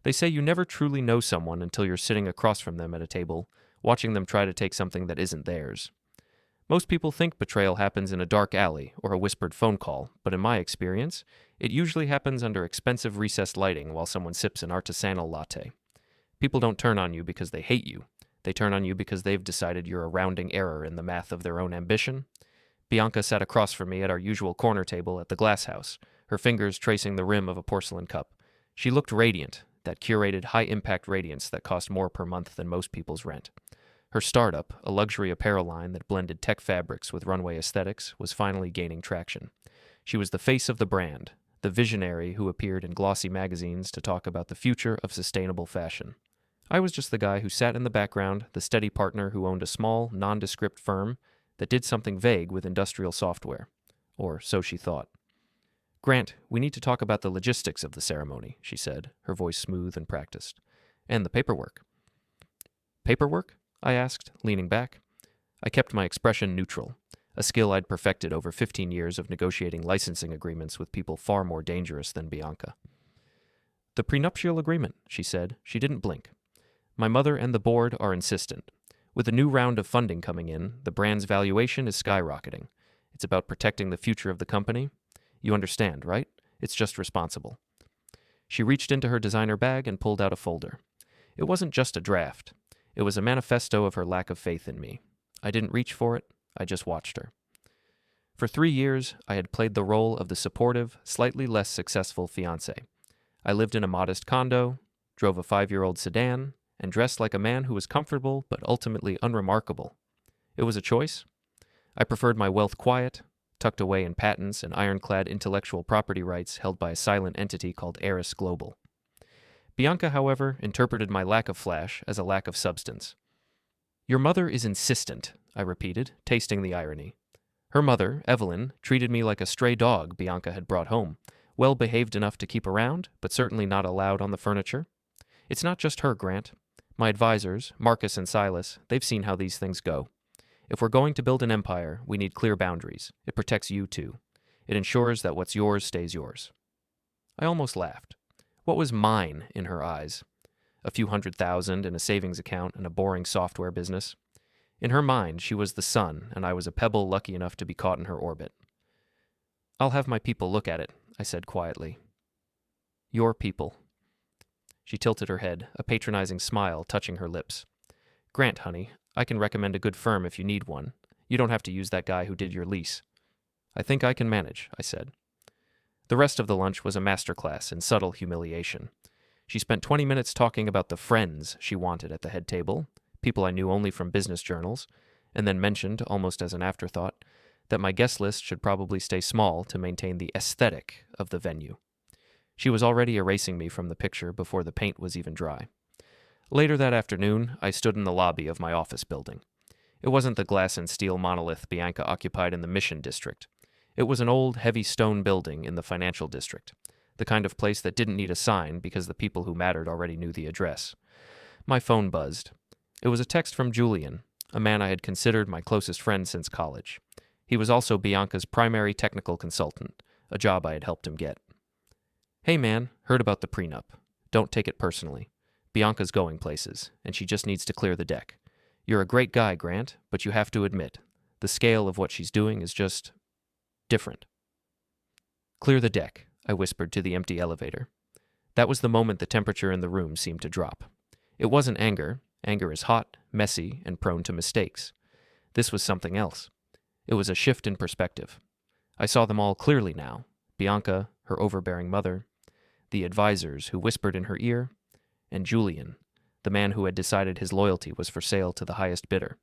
They say you never truly know someone until you're sitting across from them at a table, watching them try to take something that isn't theirs. Most people think betrayal happens in a dark alley or a whispered phone call, but in my experience, it usually happens under expensive recessed lighting while someone sips an artisanal latte. People don't turn on you because they hate you. They turn on you because they've decided you're a rounding error in the math of their own ambition. Bianca sat across from me at our usual corner table at the glass house, her fingers tracing the rim of a porcelain cup. She looked radiant, that curated high-impact radiance that cost more per month than most people's rent. Her startup, a luxury apparel line that blended tech fabrics with runway aesthetics, was finally gaining traction. She was the face of the brand, the visionary who appeared in glossy magazines to talk about the future of sustainable fashion. I was just the guy who sat in the background, the steady partner who owned a small, nondescript firm that did something vague with industrial software. Or so she thought. "Grant, we need to talk about the logistics of the ceremony," she said, her voice smooth and practiced. "And the paperwork." "Paperwork?" I asked, leaning back. I kept my expression neutral, a skill I'd perfected over 15 years of negotiating licensing agreements with people far more dangerous than Bianca. "The prenuptial agreement," she said. She didn't blink. "My mother and the board are insistent. With a new round of funding coming in, the brand's valuation is skyrocketing. It's about protecting the future of the company. You understand, right? It's just responsible." She reached into her designer bag and pulled out a folder. It wasn't just a draft. It was a manifesto of her lack of faith in me. I didn't reach for it. I just watched her. For 3 years, I had played the role of the supportive, slightly less successful fiancé. I lived in a modest condo, drove a 5-year-old sedan, and dressed like a man who was comfortable but ultimately unremarkable. It was a choice. I preferred my wealth quiet, tucked away in patents and ironclad intellectual property rights held by a silent entity called Eris Global. Bianca, however, interpreted my lack of flash as a lack of substance. "Your mother is insistent," I repeated, tasting the irony. Her mother, Evelyn, treated me like a stray dog Bianca had brought home, well behaved enough to keep around, but certainly not allowed on the furniture. It's not just her, Grant. My advisors, Marcus and Silas, they've seen how these things go. If we're going to build an empire, we need clear boundaries. It protects you too. It ensures that what's yours stays yours. I almost laughed. What was mine in her eyes? A few $100,000 in a savings account and a boring software business. In her mind, she was the sun, and I was a pebble lucky enough to be caught in her orbit. "I'll have my people look at it," I said quietly. "Your people." She tilted her head, a patronizing smile touching her lips. "Grant, honey, I can recommend a good firm if you need one. You don't have to use that guy who did your lease." "I think I can manage," I said. The rest of the lunch was a masterclass in subtle humiliation. She spent 20 minutes talking about the friends she wanted at the head table, people I knew only from business journals, and then mentioned, almost as an afterthought, that my guest list should probably stay small to maintain the aesthetic of the venue. She was already erasing me from the picture before the paint was even dry. Later that afternoon, I stood in the lobby of my office building. It wasn't the glass and steel monolith Bianca occupied in the Mission District. It was an old, heavy stone building in the financial district, the kind of place that didn't need a sign because the people who mattered already knew the address. My phone buzzed. It was a text from Julian, a man I had considered my closest friend since college. He was also Bianca's primary technical consultant, a job I had helped him get. "Hey man, heard about the prenup. Don't take it personally. Bianca's going places, and she just needs to clear the deck. You're a great guy, Grant, but you have to admit, the scale of what she's doing is just different." "Clear the deck," I whispered to the empty elevator. That was the moment the temperature in the room seemed to drop. It wasn't anger. Anger is hot, messy, and prone to mistakes. This was something else. It was a shift in perspective. I saw them all clearly now. Bianca, her overbearing mother, the advisors who whispered in her ear, and Julian, the man who had decided his loyalty was for sale to the highest bidder.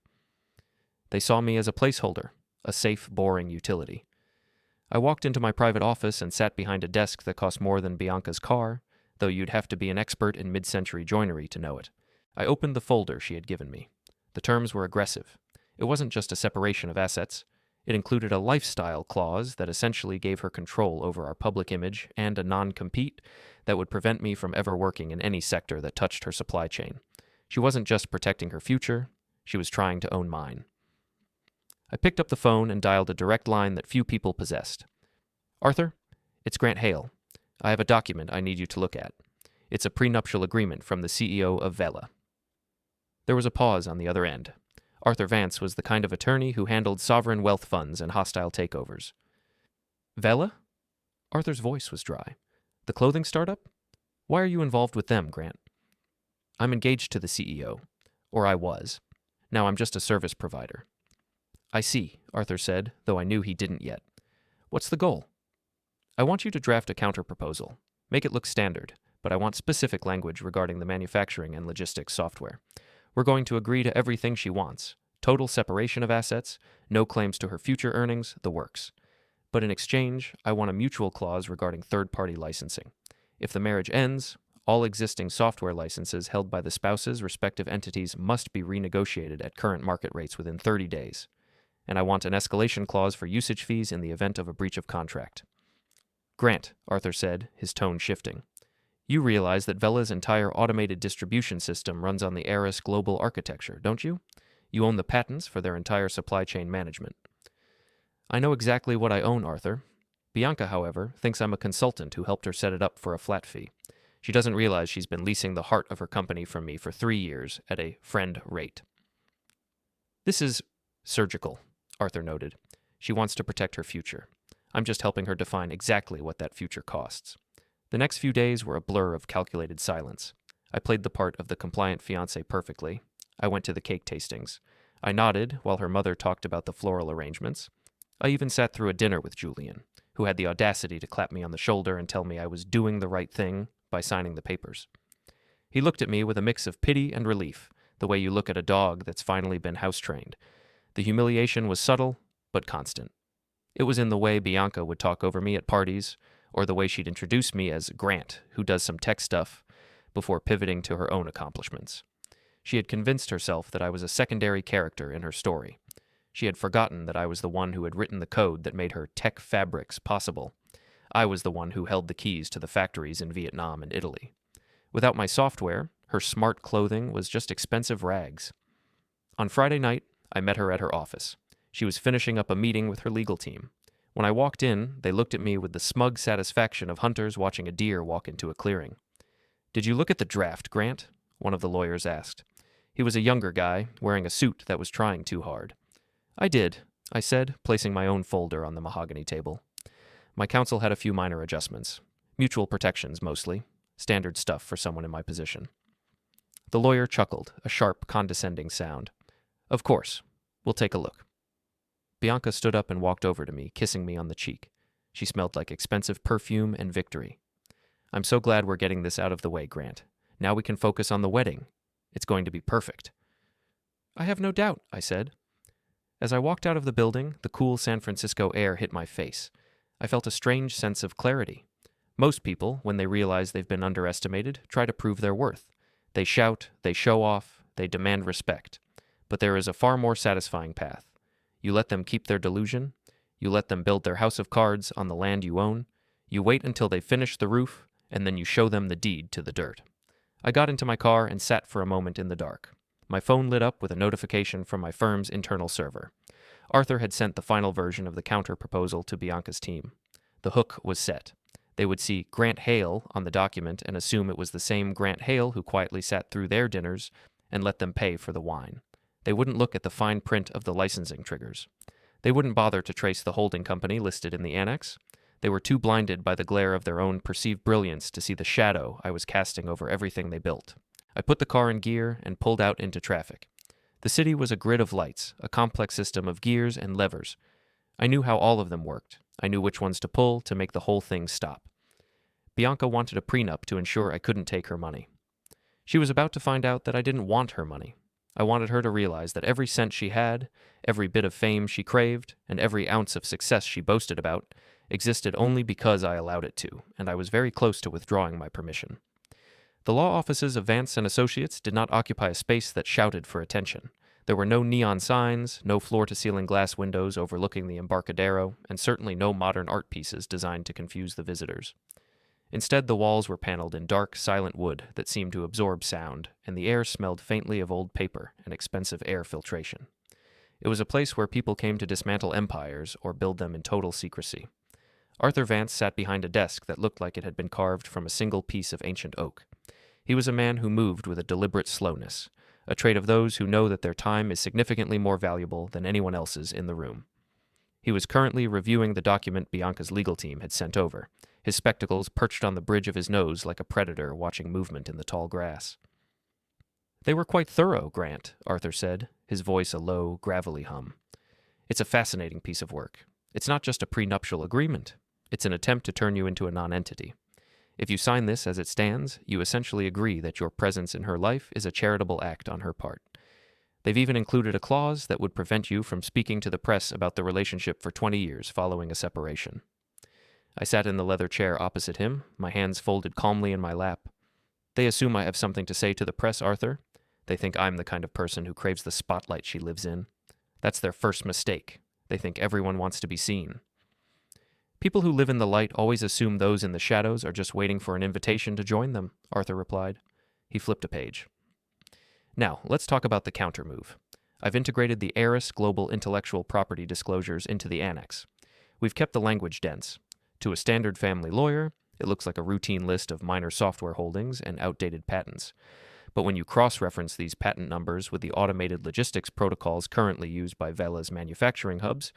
They saw me as a placeholder, a safe, boring utility. I walked into my private office and sat behind a desk that cost more than Bianca's car, though you'd have to be an expert in mid-century joinery to know it. I opened the folder she had given me. The terms were aggressive. It wasn't just a separation of assets. It included a lifestyle clause that essentially gave her control over our public image and a non-compete that would prevent me from ever working in any sector that touched her supply chain. She wasn't just protecting her future, she was trying to own mine. I picked up the phone and dialed a direct line that few people possessed. "Arthur, it's Grant Hale. I have a document I need you to look at. It's a prenuptial agreement from the CEO of Vela. There was a pause on the other end. Arthur Vance was the kind of attorney who handled sovereign wealth funds and hostile takeovers. Vela? Arthur's voice was dry. The clothing startup? Why are you involved with them, Grant? I'm engaged to the CEO. Or I was. Now I'm just a service provider. I see, Arthur said, though I knew he didn't yet. What's the goal? I want you to draft a counterproposal. Make it look standard, but I want specific language regarding the manufacturing and logistics software. We're going to agree to everything she wants. Total separation of assets, no claims to her future earnings, the works. But in exchange, I want a mutual clause regarding third-party licensing. If the marriage ends, all existing software licenses held by the spouses' respective entities must be renegotiated at current market rates within 30 days. And I want an escalation clause for usage fees in the event of a breach of contract. Grant, Arthur said, his tone shifting. You realize that Vela's entire automated distribution system runs on the Eris global architecture, don't you? You own the patents for their entire supply chain management. I know exactly what I own, Arthur. Bianca, however, thinks I'm a consultant who helped her set it up for a flat fee. She doesn't realize she's been leasing the heart of her company from me for 3 years at a friend rate. This is surgical, Arthur noted. She wants to protect her future. I'm just helping her define exactly what that future costs. The next few days were a blur of calculated silence. I played the part of the compliant fiancé perfectly. I went to the cake tastings. I nodded while her mother talked about the floral arrangements. I even sat through a dinner with Julian, who had the audacity to clap me on the shoulder and tell me I was doing the right thing by signing the papers. He looked at me with a mix of pity and relief, the way you look at a dog that's finally been house-trained. The humiliation was subtle, but constant. It was in the way Bianca would talk over me at parties, or the way she'd introduce me as Grant, who does some tech stuff, before pivoting to her own accomplishments. She had convinced herself that I was a secondary character in her story. She had forgotten that I was the one who had written the code that made her tech fabrics possible. I was the one who held the keys to the factories in Vietnam and Italy. Without my software, her smart clothing was just expensive rags. On Friday night, I met her at her office. She was finishing up a meeting with her legal team. When I walked in, they looked at me with the smug satisfaction of hunters watching a deer walk into a clearing. Did you look at the draft, Grant? One of the lawyers asked. He was a younger guy, wearing a suit that was trying too hard. I did, I said, placing my own folder on the mahogany table. My counsel had a few minor adjustments. Mutual protections, mostly. Standard stuff for someone in my position. The lawyer chuckled, a sharp, condescending sound. Of course. We'll take a look. Bianca stood up and walked over to me, kissing me on the cheek. She smelled like expensive perfume and victory. I'm so glad we're getting this out of the way, Grant. Now we can focus on the wedding. It's going to be perfect. I have no doubt, I said. As I walked out of the building, the cool San Francisco air hit my face. I felt a strange sense of clarity. Most people, when they realize they've been underestimated, try to prove their worth. They shout, they show off, they demand respect. But there is a far more satisfying path. You let them keep their delusion. You let them build their house of cards on the land you own. You wait until they finish the roof, and then you show them the deed to the dirt. I got into my car and sat for a moment in the dark. My phone lit up with a notification from my firm's internal server. Arthur had sent the final version of the counter-proposal to Bianca's team. The hook was set. They would see Grant Hale on the document and assume it was the same Grant Hale who quietly sat through their dinners and let them pay for the wine. They wouldn't look at the fine print of the licensing triggers. They wouldn't bother to trace the holding company listed in the annex. They were too blinded by the glare of their own perceived brilliance to see the shadow I was casting over everything they built. I put the car in gear and pulled out into traffic. The city was a grid of lights, a complex system of gears and levers. I knew how all of them worked. I knew which ones to pull to make the whole thing stop. Bianca wanted a prenup to ensure I couldn't take her money. She was about to find out that I didn't want her money. I wanted her to realize that every cent she had, every bit of fame she craved, and every ounce of success she boasted about existed only because I allowed it to, and I was very close to withdrawing my permission. The law offices of Vance and Associates did not occupy a space that shouted for attention. There were no neon signs, no floor-to-ceiling glass windows overlooking the Embarcadero, and certainly no modern art pieces designed to confuse the visitors. Instead, the walls were paneled in dark, silent wood that seemed to absorb sound, and the air smelled faintly of old paper and expensive air filtration. It was a place where people came to dismantle empires or build them in total secrecy. Arthur Vance sat behind a desk that looked like it had been carved from a single piece of ancient oak. He was a man who moved with a deliberate slowness, a trait of those who know that their time is significantly more valuable than anyone else's in the room. He was currently reviewing the document Bianca's legal team had sent over, his spectacles perched on the bridge of his nose like a predator watching movement in the tall grass. "They were quite thorough, Grant," Arthur said, his voice a low, gravelly hum. "It's a fascinating piece of work. It's not just a prenuptial agreement. It's an attempt to turn you into a nonentity. If you sign this as it stands, you essentially agree that your presence in her life is a charitable act on her part. They've even included a clause that would prevent you from speaking to the press about the relationship for 20 years following a separation." I sat in the leather chair opposite him, my hands folded calmly in my lap. "They assume I have something to say to the press, Arthur. They think I'm the kind of person who craves the spotlight she lives in. That's their first mistake. They think everyone wants to be seen." "People who live in the light always assume those in the shadows are just waiting for an invitation to join them," Arthur replied. He flipped a page. "Now, let's talk about the countermove. I've integrated the heiress global intellectual property disclosures into the annex. We've kept the language dense. To a standard family lawyer, it looks like a routine list of minor software holdings and outdated patents. But when you cross-reference these patent numbers with the automated logistics protocols currently used by Vela's manufacturing hubs,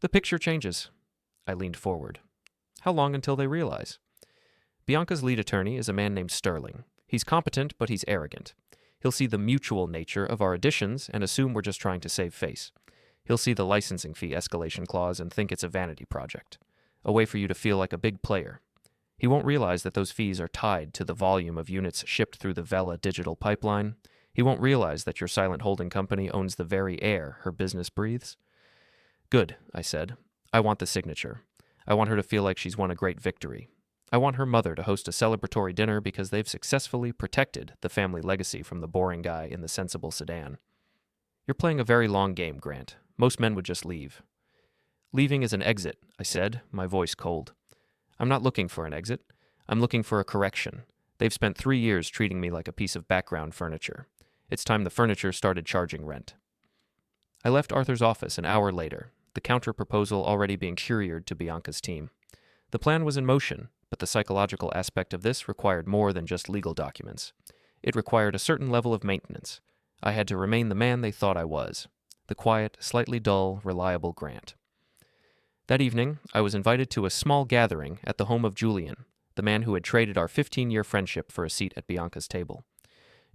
the picture changes." I leaned forward. "How long until they realize?" "Bianca's lead attorney is a man named Sterling. He's competent, but he's arrogant. He'll see the mutual nature of our additions and assume we're just trying to save face. He'll see the licensing fee escalation clause and think it's a vanity project, a way for you to feel like a big player. He won't realize that those fees are tied to the volume of units shipped through the Vela digital pipeline. He won't realize that your silent holding company owns the very air her business breathes." "Good," I said. "I want the signature. I want her to feel like she's won a great victory. I want her mother to host a celebratory dinner because they've successfully protected the family legacy from the boring guy in the sensible sedan." "You're playing a very long game, Grant. Most men would just leave." "Leaving is an exit," I said, my voice cold. "I'm not looking for an exit. I'm looking for a correction. They've spent 3 years treating me like a piece of background furniture. It's time the furniture started charging rent." I left Arthur's office an hour later, the counter-proposal already being couriered to Bianca's team. The plan was in motion, but the psychological aspect of this required more than just legal documents. It required a certain level of maintenance. I had to remain the man they thought I was, the quiet, slightly dull, reliable Grant. That evening, I was invited to a small gathering at the home of Julian, the man who had traded our 15-year friendship for a seat at Bianca's table.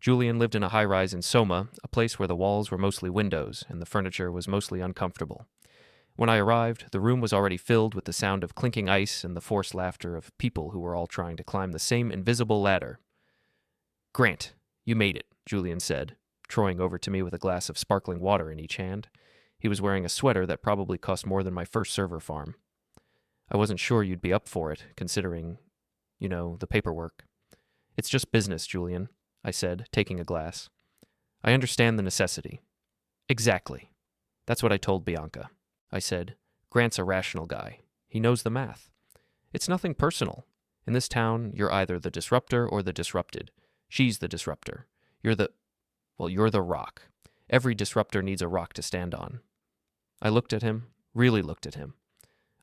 Julian lived in a high-rise in Soma, a place where the walls were mostly windows and the furniture was mostly uncomfortable. When I arrived, the room was already filled with the sound of clinking ice and the forced laughter of people who were all trying to climb the same invisible ladder. "Grant, you made it," Julian said, trotting over to me with a glass of sparkling water in each hand. He was wearing a sweater that probably cost more than my first server farm. "I wasn't sure you'd be up for it, considering, the paperwork." "It's just business, Julian," I said, taking a glass. "I understand the necessity." "Exactly. That's what I told Bianca." I said, "Grant's a rational guy. He knows the math. It's nothing personal. In this town, you're either the disruptor or the disrupted. She's the disruptor. You're the rock. Every disruptor needs a rock to stand on." I looked at him, really looked at him.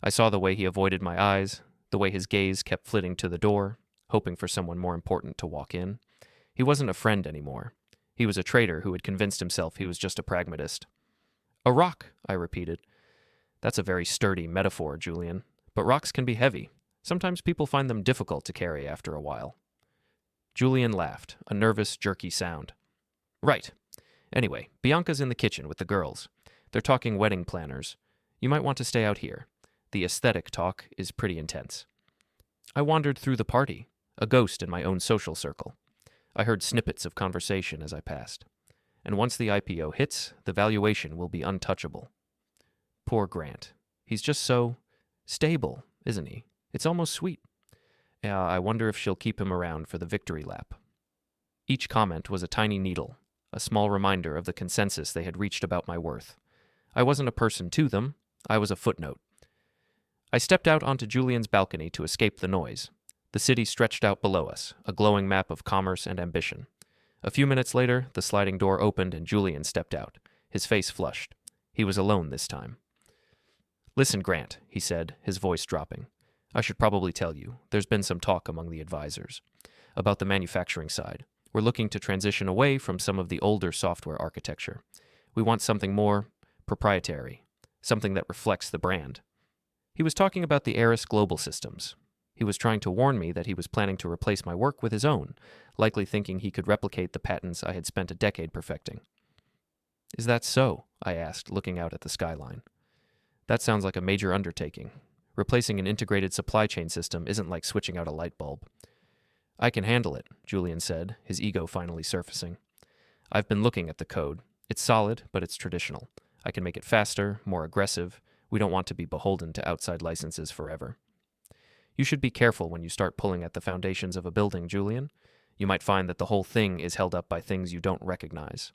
I saw the way he avoided my eyes, the way his gaze kept flitting to the door, hoping for someone more important to walk in. He wasn't a friend anymore. He was a traitor who had convinced himself he was just a pragmatist. "A rock," I repeated. "That's a very sturdy metaphor, Julian. But rocks can be heavy. Sometimes people find them difficult to carry after a while." Julian laughed, a nervous, jerky sound. "Right. Anyway, Bianca's in the kitchen with the girls. They're talking wedding planners. You might want to stay out here. The aesthetic talk is pretty intense." I wandered through the party, a ghost in my own social circle. I heard snippets of conversation as I passed. And once the IPO hits, the valuation will be untouchable. Poor Grant. He's just so stable, isn't he? It's almost sweet. I wonder if she'll keep him around for the victory lap. Each comment was a tiny needle, a small reminder of the consensus they had reached about my worth. I wasn't a person to them. I was a footnote. I stepped out onto Julian's balcony to escape the noise. The city stretched out below us, a glowing map of commerce and ambition. A few minutes later, the sliding door opened and Julian stepped out, his face flushed. He was alone this time. "Listen, Grant," he said, his voice dropping. "I should probably tell you, there's been some talk among the advisors. About the manufacturing side. We're looking to transition away from some of the older software architecture. We want something more proprietary, something that reflects the brand. He was talking about the Eris Global Systems. He was trying to warn me that he was planning to replace my work with his own, likely thinking he could replicate the patents I had spent a decade perfecting. Is that so? I asked, looking out at the skyline. That sounds like a major undertaking. Replacing an integrated supply chain system isn't like switching out a light bulb. I can handle it, Julian said, his ego finally surfacing. I've been looking at the code. It's solid, but it's traditional. I can make it faster, more aggressive. We don't want to be beholden to outside licenses forever. You should be careful when you start pulling at the foundations of a building, Julian. You might find that the whole thing is held up by things you don't recognize.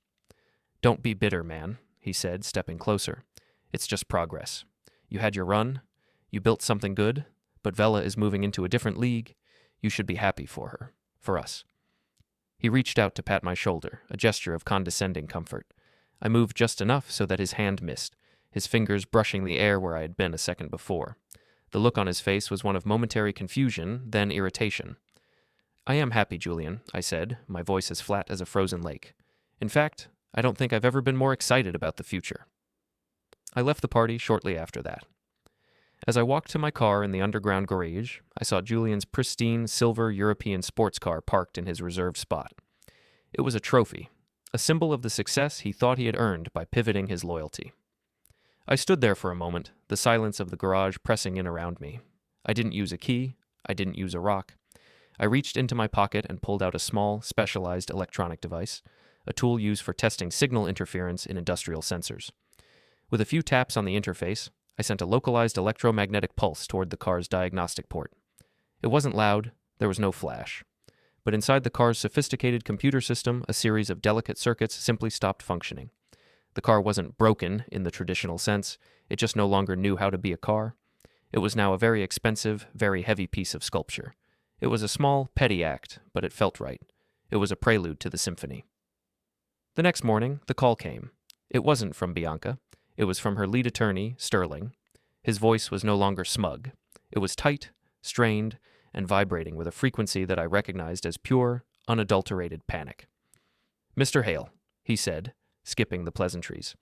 Don't be bitter, man, he said, stepping closer. It's just progress. You had your run. You built something good, but Vela is moving into a different league. You should be happy for her, for us. He reached out to pat my shoulder, a gesture of condescending comfort. I moved just enough so that his hand missed, his fingers brushing the air where I had been a second before. The look on his face was one of momentary confusion, then irritation. I am happy, Julian, I said, my voice as flat as a frozen lake. In fact, I don't think I've ever been more excited about the future. I left the party shortly after that. As I walked to my car in the underground garage, I saw Julian's pristine silver European sports car parked in his reserved spot. It was a trophy, a symbol of the success he thought he had earned by pivoting his loyalty. I stood there for a moment, the silence of the garage pressing in around me. I didn't use a key. I didn't use a rock. I reached into my pocket and pulled out a small, specialized electronic device, a tool used for testing signal interference in industrial sensors. With a few taps on the interface, I sent a localized electromagnetic pulse toward the car's diagnostic port. It wasn't loud, there was no flash. But inside the car's sophisticated computer system, a series of delicate circuits simply stopped functioning. The car wasn't broken in the traditional sense, it just no longer knew how to be a car. It was now a very expensive, very heavy piece of sculpture. It was a small, petty act, but it felt right. It was a prelude to the symphony. The next morning, the call came. It wasn't from Bianca. It was from her lead attorney, Sterling. His voice was no longer smug. It was tight, strained, and vibrating with a frequency that I recognized as pure, unadulterated panic. Mr. Hale, he said, skipping the pleasantries.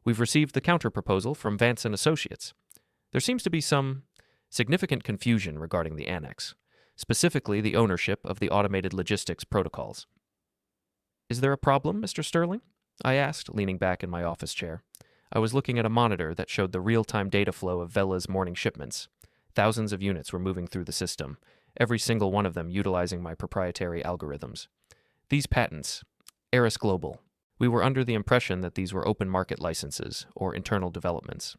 We've received the counterproposal from Vance & Associates. There seems to be some significant confusion regarding the annex, specifically the ownership of the automated logistics protocols. Is there a problem, Mr. Sterling? I asked, leaning back in my office chair. I was looking at a monitor that showed the real-time data flow of Vela's morning shipments. Thousands of units were moving through the system, every single one of them utilizing my proprietary algorithms. These patents, Eris Global, we were under the impression that these were open market licenses or internal developments.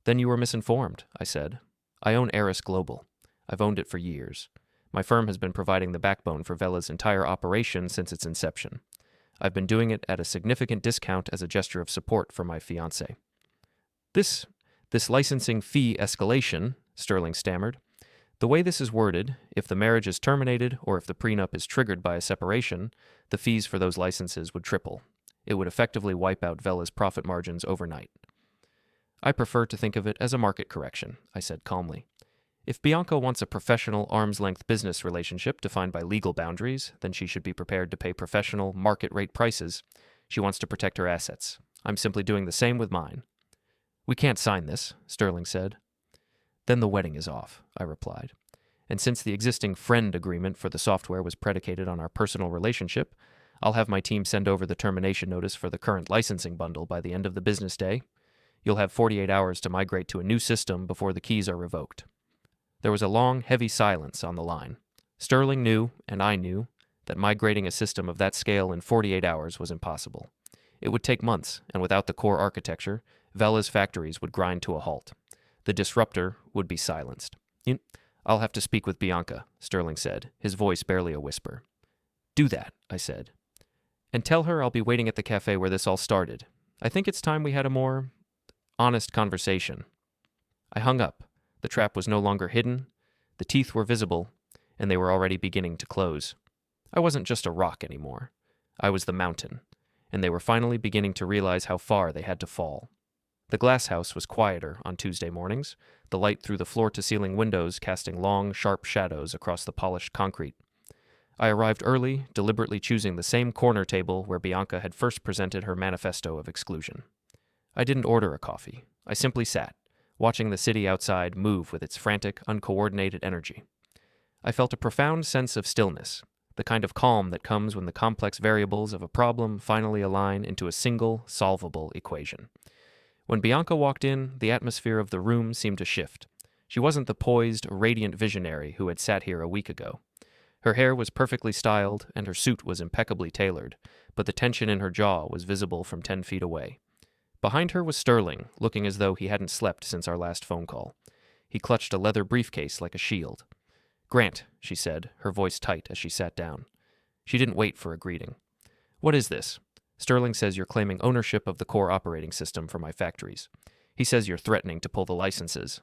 Then you were misinformed, I said. I own Eris Global. I've owned it for years. My firm has been providing the backbone for Vela's entire operation since its inception. I've been doing it at a significant discount as a gesture of support for my fiancé. This licensing fee escalation, Sterling stammered. The way this is worded, if the marriage is terminated or if the prenup is triggered by a separation, the fees for those licenses would triple. It would effectively wipe out Vela's profit margins overnight. I prefer to think of it as a market correction, I said calmly. If Bianca wants a professional, arm's-length business relationship defined by legal boundaries, then she should be prepared to pay professional, market-rate prices. She wants to protect her assets. I'm simply doing the same with mine. We can't sign this, Sterling said. Then the wedding is off, I replied. And since the existing friend agreement for the software was predicated on our personal relationship, I'll have my team send over the termination notice for the current licensing bundle by the end of the business day. You'll have 48 hours to migrate to a new system before the keys are revoked. There was a long, heavy silence on the line. Sterling knew, and I knew, that migrating a system of that scale in 48 hours was impossible. It would take months, and without the core architecture, Vela's factories would grind to a halt. The disruptor would be silenced. I'll have to speak with Bianca, Sterling said, his voice barely a whisper. Do that, I said. And tell her I'll be waiting at the cafe where this all started. I think it's time we had a more honest conversation. I hung up. The trap was no longer hidden, the teeth were visible, and they were already beginning to close. I wasn't just a rock anymore. I was the mountain, and they were finally beginning to realize how far they had to fall. The glass house was quieter on Tuesday mornings, the light through the floor-to-ceiling windows casting long, sharp shadows across the polished concrete. I arrived early, deliberately choosing the same corner table where Bianca had first presented her manifesto of exclusion. I didn't order a coffee. I simply sat, watching the city outside move with its frantic, uncoordinated energy. I felt a profound sense of stillness, the kind of calm that comes when the complex variables of a problem finally align into a single, solvable equation. When Bianca walked in, the atmosphere of the room seemed to shift. She wasn't the poised, radiant visionary who had sat here a week ago. Her hair was perfectly styled, and her suit was impeccably tailored, but the tension in her jaw was visible from 10 feet away. Behind her was Sterling, looking as though he hadn't slept since our last phone call. He clutched a leather briefcase like a shield. "Grant," she said, her voice tight as she sat down. She didn't wait for a greeting. "What is this? Sterling says you're claiming ownership of the core operating system for my factories. He says you're threatening to pull the licenses."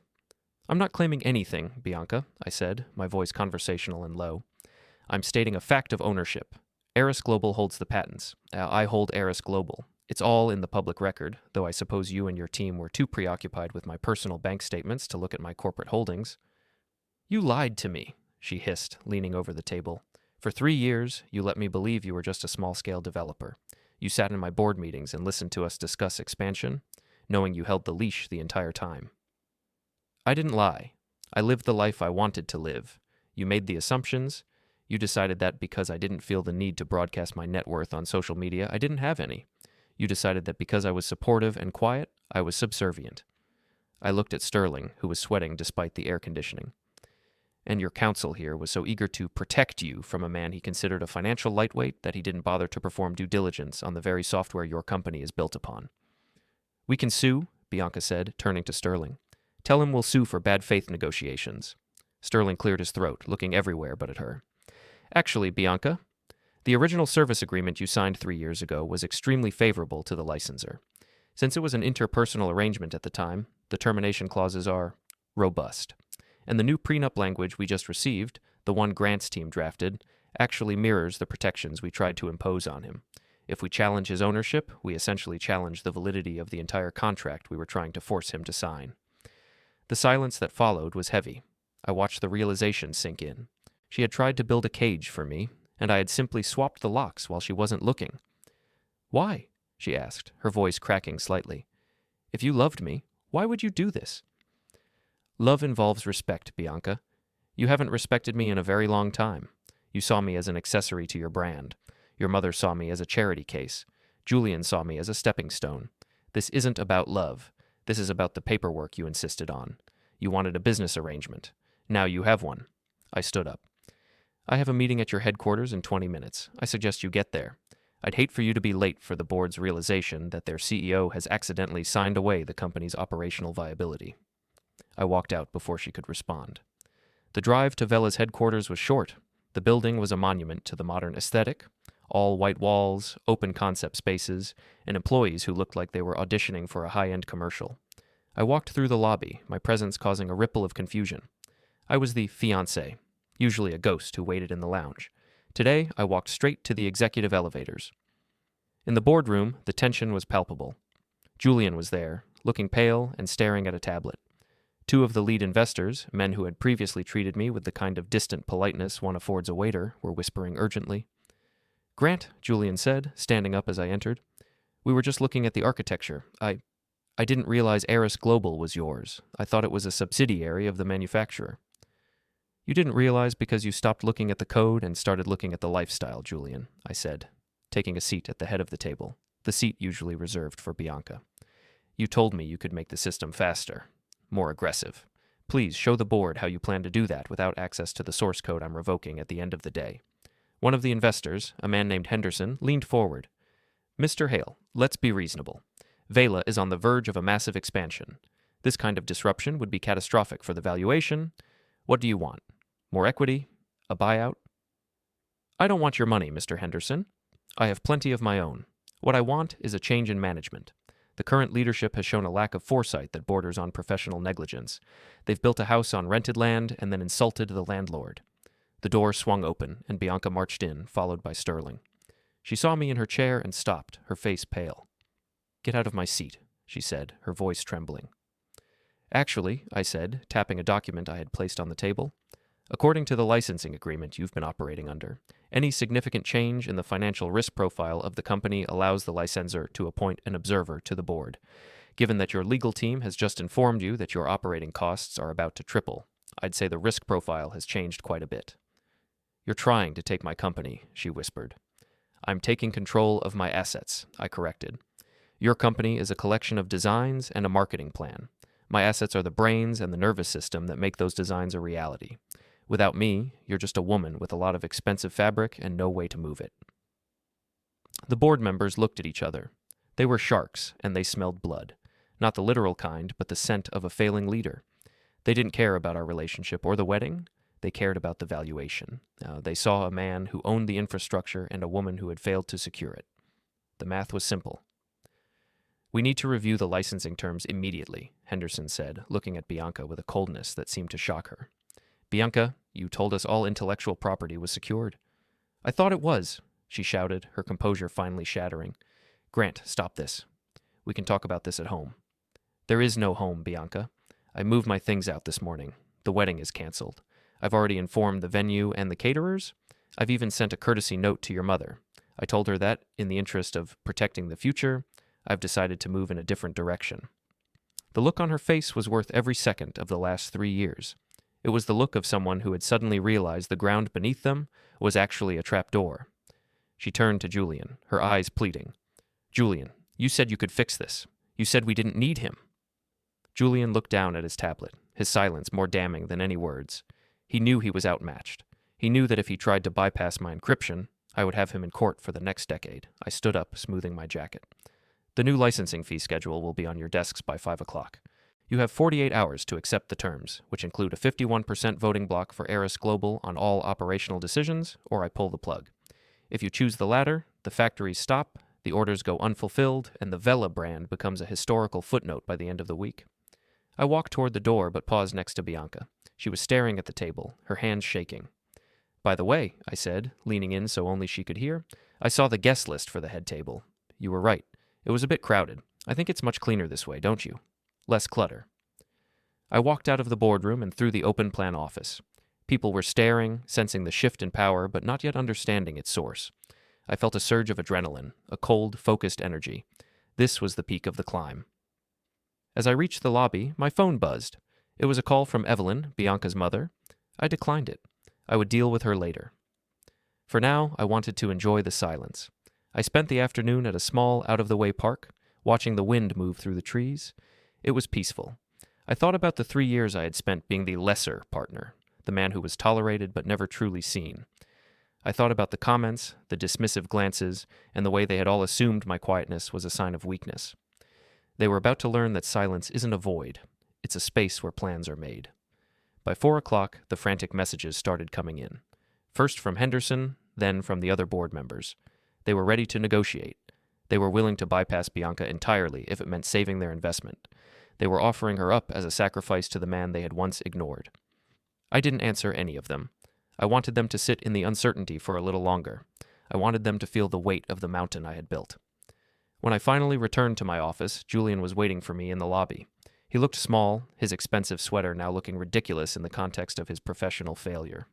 "I'm not claiming anything, Bianca," I said, my voice conversational and low. "I'm stating a fact of ownership. Eris Global holds the patents. I hold Eris Global. It's all in the public record, though I suppose you and your team were too preoccupied with my personal bank statements to look at my corporate holdings." "You lied to me," she hissed, leaning over the table. "For 3 years, you let me believe you were just a small-scale developer. You sat in my board meetings and listened to us discuss expansion, knowing you held the leash the entire time." "I didn't lie. I lived the life I wanted to live. You made the assumptions. You decided that because I didn't feel the need to broadcast my net worth on social media, I didn't have any. You decided that because I was supportive and quiet, I was subservient." I looked at Sterling, who was sweating despite the air conditioning. "And your counsel here was so eager to protect you from a man he considered a financial lightweight that he didn't bother to perform due diligence on the very software your company is built upon." "We can sue," Bianca said, turning to Sterling. "Tell him we'll sue for bad faith negotiations." Sterling cleared his throat, looking everywhere but at her. "Actually, Bianca, the original service agreement you signed 3 years ago was extremely favorable to the licensor. Since it was an interpersonal arrangement at the time, the termination clauses are robust. And the new prenup language we just received, the one Grant's team drafted, actually mirrors the protections we tried to impose on him. If we challenge his ownership, we essentially challenge the validity of the entire contract we were trying to force him to sign." The silence that followed was heavy. I watched the realization sink in. She had tried to build a cage for me, and I had simply swapped the locks while she wasn't looking. "Why?" she asked, her voice cracking slightly. "If you loved me, why would you do this?" "Love involves respect, Bianca. You haven't respected me in a very long time. You saw me as an accessory to your brand. Your mother saw me as a charity case. Julian saw me as a stepping stone. This isn't about love. This is about the paperwork you insisted on. You wanted a business arrangement. Now you have one." I stood up. "I have a meeting at your headquarters in 20 minutes. I suggest you get there. I'd hate for you to be late for the board's realization that their CEO has accidentally signed away the company's operational viability." I walked out before she could respond. The drive to Vela's headquarters was short. The building was a monument to the modern aesthetic, all white walls, open concept spaces, and employees who looked like they were auditioning for a high-end commercial. I walked through the lobby, my presence causing a ripple of confusion. I was the fiancé, usually a ghost who waited in the lounge. Today, I walked straight to the executive elevators. In the boardroom, the tension was palpable. Julian was there, looking pale and staring at a tablet. 2 of the lead investors, men who had previously treated me with the kind of distant politeness one affords a waiter, were whispering urgently. "Grant," Julian said, standing up as I entered. "We were just looking at the architecture. I didn't realize Eris Global was yours. I thought it was a subsidiary of the manufacturer." "You didn't realize because you stopped looking at the code and started looking at the lifestyle, Julian," I said, taking a seat at the head of the table, the seat usually reserved for Bianca. "You told me you could make the system faster, more aggressive. Please show the board how you plan to do that without access to the source code I'm revoking at the end of the day." One of the investors, a man named Henderson, leaned forward. "Mr. Hale, let's be reasonable. Vela is on the verge of a massive expansion. This kind of disruption would be catastrophic for the valuation. What do you want? More equity? A buyout?" "I don't want your money, Mr. Henderson. I have plenty of my own. What I want is a change in management. The current leadership has shown a lack of foresight that borders on professional negligence. They've built a house on rented land and then insulted the landlord." The door swung open, and Bianca marched in, followed by Sterling. She saw me in her chair and stopped, her face pale. "Get out of my seat," she said, her voice trembling. "Actually," I said, tapping a document I had placed on the table, "according to the licensing agreement you've been operating under, Any significant change in the financial risk profile of the company allows the licensor to appoint an observer to the board. Given that your legal team has just informed you that your operating costs are about to triple, I'd say the risk profile has changed quite a bit. You're trying to take my company, she whispered. I'm taking control of my assets, I corrected. Your company is a collection of designs and a marketing plan. My assets are the brains and the nervous system that make those designs a reality. Without me, you're just a woman with a lot of expensive fabric and no way to move it. The board members looked at each other. They were sharks, and they smelled blood. Not the literal kind, but the scent of a failing leader. They didn't care about our relationship or the wedding. They cared about the valuation. They saw a man who owned the infrastructure and a woman who had failed to secure it. The math was simple. We need to review the licensing terms immediately, Henderson said, looking at Bianca with a coldness that seemed to shock her. Bianca, you told us all intellectual property was secured. I thought it was, she shouted, her composure finally shattering. Grant, stop this. We can talk about this at home. There is no home, Bianca. I moved my things out this morning. The wedding is canceled. I've already informed the venue and the caterers. I've even sent a courtesy note to your mother. I told her that, in the interest of protecting the future, I've decided to move in a different direction. The look on her face was worth every second of the last 3 years. It was the look of someone who had suddenly realized the ground beneath them was actually a trapdoor. She turned to Julian, her eyes pleading. Julian, you said you could fix this. You said we didn't need him. Julian looked down at his tablet, his silence more damning than any words. He knew he was outmatched. He knew that if he tried to bypass my encryption, I would have him in court for the next decade. I stood up, smoothing my jacket. The new licensing fee schedule will be on your desks by 5 o'clock. You have 48 hours to accept the terms, which include a 51% voting block for Eris Global on all operational decisions, or I pull the plug. If you choose the latter, the factories stop, the orders go unfulfilled, and the Vela brand becomes a historical footnote by the end of the week. I walked toward the door but paused next to Bianca. She was staring at the table, her hands shaking. By the way, I said, leaning in so only she could hear, I saw the guest list for the head table. You were right. It was a bit crowded. I think it's much cleaner this way, don't you? Less clutter. I walked out of the boardroom and through the open plan office. People were staring, sensing the shift in power, but not yet understanding its source. I felt a surge of adrenaline, a cold, focused energy. This was the peak of the climb. As I reached the lobby, my phone buzzed. It was a call from Evelyn, Bianca's mother. I declined it. I would deal with her later. For now, I wanted to enjoy the silence. I spent the afternoon at a small, out-of-the-way park, watching the wind move through the trees. It was peaceful. I thought about the 3 years I had spent being the lesser partner, the man who was tolerated but never truly seen. I thought about the comments, the dismissive glances, and the way they had all assumed my quietness was a sign of weakness. They were about to learn that silence isn't a void. It's a space where plans are made. By 4 o'clock, the frantic messages started coming in. First from Henderson, then from the other board members. They were ready to negotiate. They were willing to bypass Bianca entirely if it meant saving their investment. They were offering her up as a sacrifice to the man they had once ignored. I didn't answer any of them. I wanted them to sit in the uncertainty for a little longer. I wanted them to feel the weight of the mountain I had built. When I finally returned to my office, Julian was waiting for me in the lobby. He looked small, his expensive sweater now looking ridiculous in the context of his professional failure.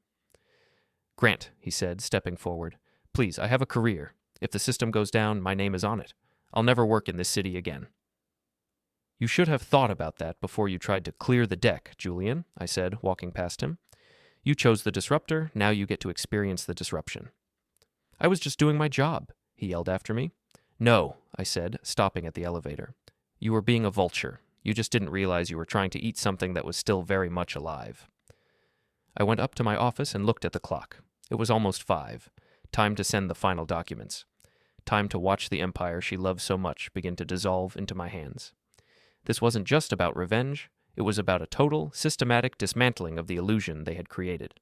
Grant, he said, stepping forward, please, I have a career. If the system goes down, my name is on it. I'll never work in this city again. You should have thought about that before you tried to clear the deck, Julian, I said, walking past him. You chose the disruptor, now you get to experience the disruption. I was just doing my job, he yelled after me. No, I said, stopping at the elevator. You were being a vulture. You just didn't realize you were trying to eat something that was still very much alive. I went up to my office and looked at the clock. It was almost 5. Time to send the final documents. Time to watch the empire she loved so much begin to dissolve into my hands. This wasn't just about revenge. It was about a total, systematic dismantling of the illusion they had created.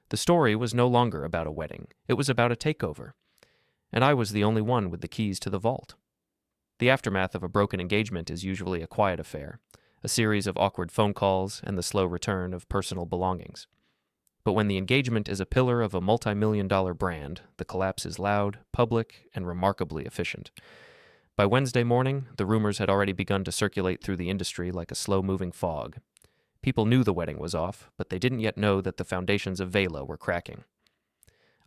The story was no longer about a wedding. It was about a takeover. And I was the only one with the keys to the vault. The aftermath of a broken engagement is usually a quiet affair, a series of awkward phone calls and the slow return of personal belongings. But when the engagement is a pillar of a multi-million-dollar brand, the collapse is loud, public, and remarkably efficient. By Wednesday morning, the rumors had already begun to circulate through the industry like a slow-moving fog. People knew the wedding was off, but they didn't yet know that the foundations of Vela were cracking.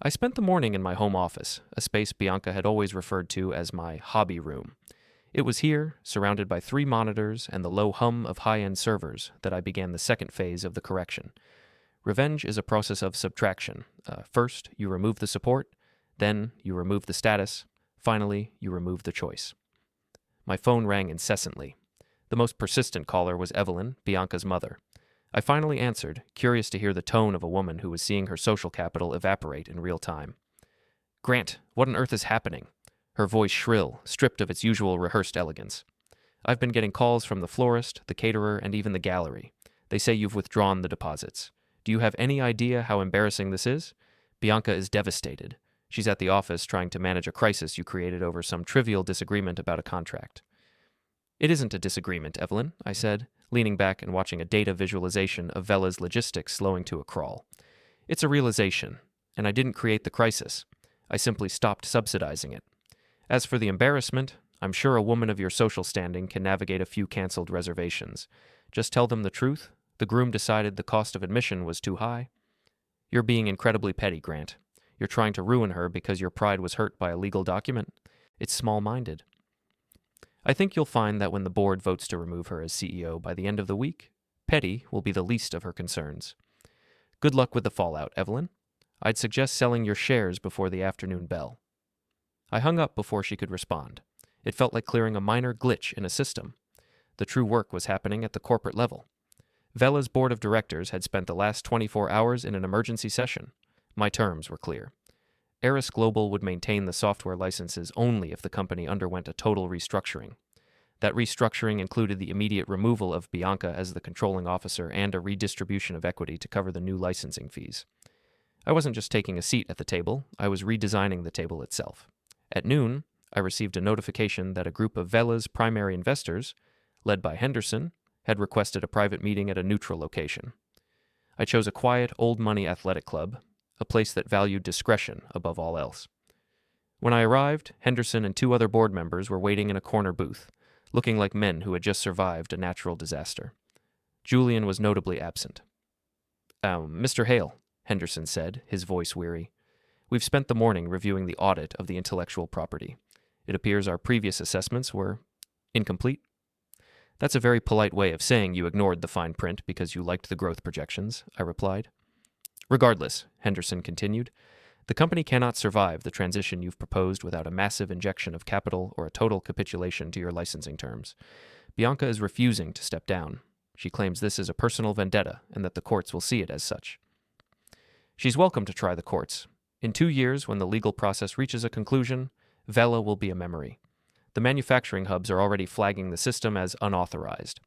I spent the morning in my home office, a space Bianca had always referred to as my hobby room. It was here, surrounded by 3 monitors and the low hum of high-end servers, that I began the second phase of the correction. Revenge is a process of subtraction. First, you remove the support, then you remove the status, finally, you remove the choice. My phone rang incessantly. The most persistent caller was Evelyn, Bianca's mother. I finally answered, curious to hear the tone of a woman who was seeing her social capital evaporate in real time. "Grant, what on earth is happening?" Her voice shrill, stripped of its usual rehearsed elegance. "I've been getting calls from the florist, the caterer, and even the gallery. They say you've withdrawn the deposits. Do you have any idea how embarrassing this is? Bianca is devastated. She's at the office trying to manage a crisis you created over some trivial disagreement about a contract." "It isn't a disagreement, Evelyn," I said, leaning back and watching a data visualization of Vella's logistics slowing to a crawl. "It's a realization, and I didn't create the crisis. I simply stopped subsidizing it. As for the embarrassment, I'm sure a woman of your social standing can navigate a few canceled reservations. Just tell them the truth. The groom decided the cost of admission was too high." "You're being incredibly petty, Grant. You're trying to ruin her because your pride was hurt by a legal document. It's small-minded. I think you'll find that when the board votes to remove her as CEO by the end of the week, petty will be the least of her concerns. Good luck with the fallout, Evelyn. I'd suggest selling your shares before the afternoon bell." I hung up before she could respond. It felt like clearing a minor glitch in a system. The true work was happening at the corporate level. Vella's board of directors had spent the last 24 hours in an emergency session. My terms were clear. Eris Global would maintain the software licenses only if the company underwent a total restructuring. That restructuring included the immediate removal of Bianca as the controlling officer and a redistribution of equity to cover the new licensing fees. I wasn't just taking a seat at the table, I was redesigning the table itself. At noon, I received a notification that a group of Vella's primary investors, led by Henderson, had requested a private meeting at a neutral location. I chose a quiet, old-money athletic club, a place that valued discretion above all else. When I arrived, Henderson and 2 other board members were waiting in a corner booth, looking like men who had just survived a natural disaster. Julian was notably absent. "Mr. Hale," Henderson said, his voice weary. "We've spent the morning reviewing the audit of the intellectual property. It appears our previous assessments were incomplete." "That's a very polite way of saying you ignored the fine print because you liked the growth projections," I replied. "Regardless," Henderson continued, "the company cannot survive the transition you've proposed without a massive injection of capital or a total capitulation to your licensing terms. Bianca is refusing to step down. She claims this is a personal vendetta and that the courts will see it as such. She's welcome to try the courts. In 2 years, when the legal process reaches a conclusion, Vella will be a memory. The manufacturing hubs are already flagging the system as unauthorized.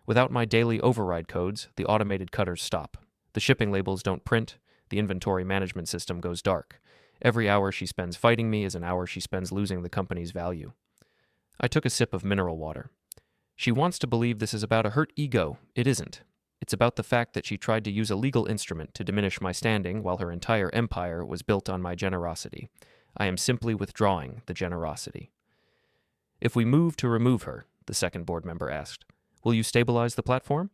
Without my daily override codes, the automated cutters stop. The shipping labels don't print. The inventory management system goes dark. Every hour she spends fighting me is an hour she spends losing the company's value." I took a sip of mineral water. "She wants to believe this is about a hurt ego. It isn't. It's about the fact that she tried to use a legal instrument to diminish my standing while her entire empire was built on my generosity. I am simply withdrawing the generosity." "If we move to remove her," the second board member asked, "will you stabilize the platform?"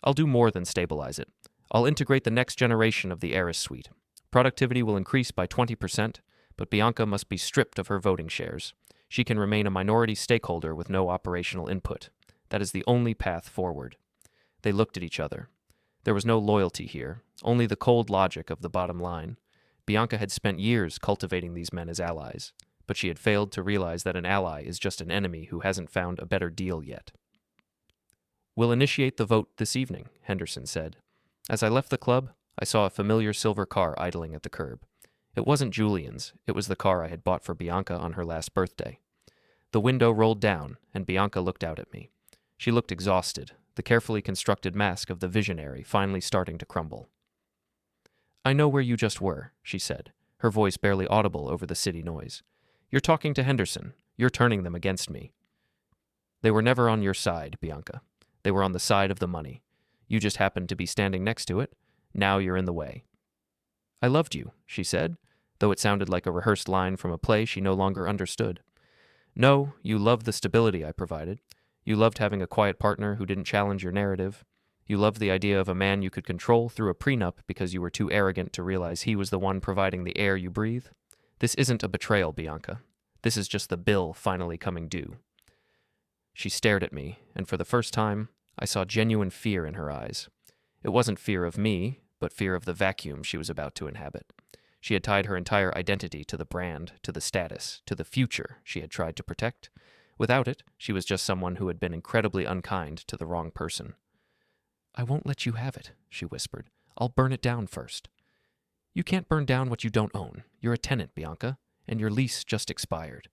"I'll do more than stabilize it. I'll integrate the next generation of the Eris suite. Productivity will increase by 20%, but Bianca must be stripped of her voting shares. She can remain a minority stakeholder with no operational input. That is the only path forward." They looked at each other. There was no loyalty here, only the cold logic of the bottom line. Bianca had spent years cultivating these men as allies, but she had failed to realize that an ally is just an enemy who hasn't found a better deal yet. "We'll initiate the vote this evening," Henderson said. As I left the club, I saw a familiar silver car idling at the curb. It wasn't Julian's, it was the car I had bought for Bianca on her last birthday. The window rolled down, and Bianca looked out at me. She looked exhausted, the carefully constructed mask of the visionary finally starting to crumble. "I know where you just were," she said, her voice barely audible over the city noise. "You're talking to Henderson. You're turning them against me." "They were never on your side, Bianca. They were on the side of the money. You just happened to be standing next to it. Now you're in the way." "I loved you," she said, though it sounded like a rehearsed line from a play she no longer understood. "No, you loved the stability I provided. You loved having a quiet partner who didn't challenge your narrative. You loved the idea of a man you could control through a prenup because you were too arrogant to realize he was the one providing the air you breathe. This isn't a betrayal, Bianca. This is just the bill finally coming due. She stared at me, and for the first time, I saw genuine fear in her eyes. It wasn't fear of me, but fear of the vacuum she was about to inhabit. She had tied her entire identity to the brand, to the status, to the future she had tried to protect. Without it, she was just someone who had been incredibly unkind to the wrong person. "I won't let you have it," she whispered. "I'll burn it down first." "You can't burn down what you don't own. You're a tenant, Bianca, and your lease just expired."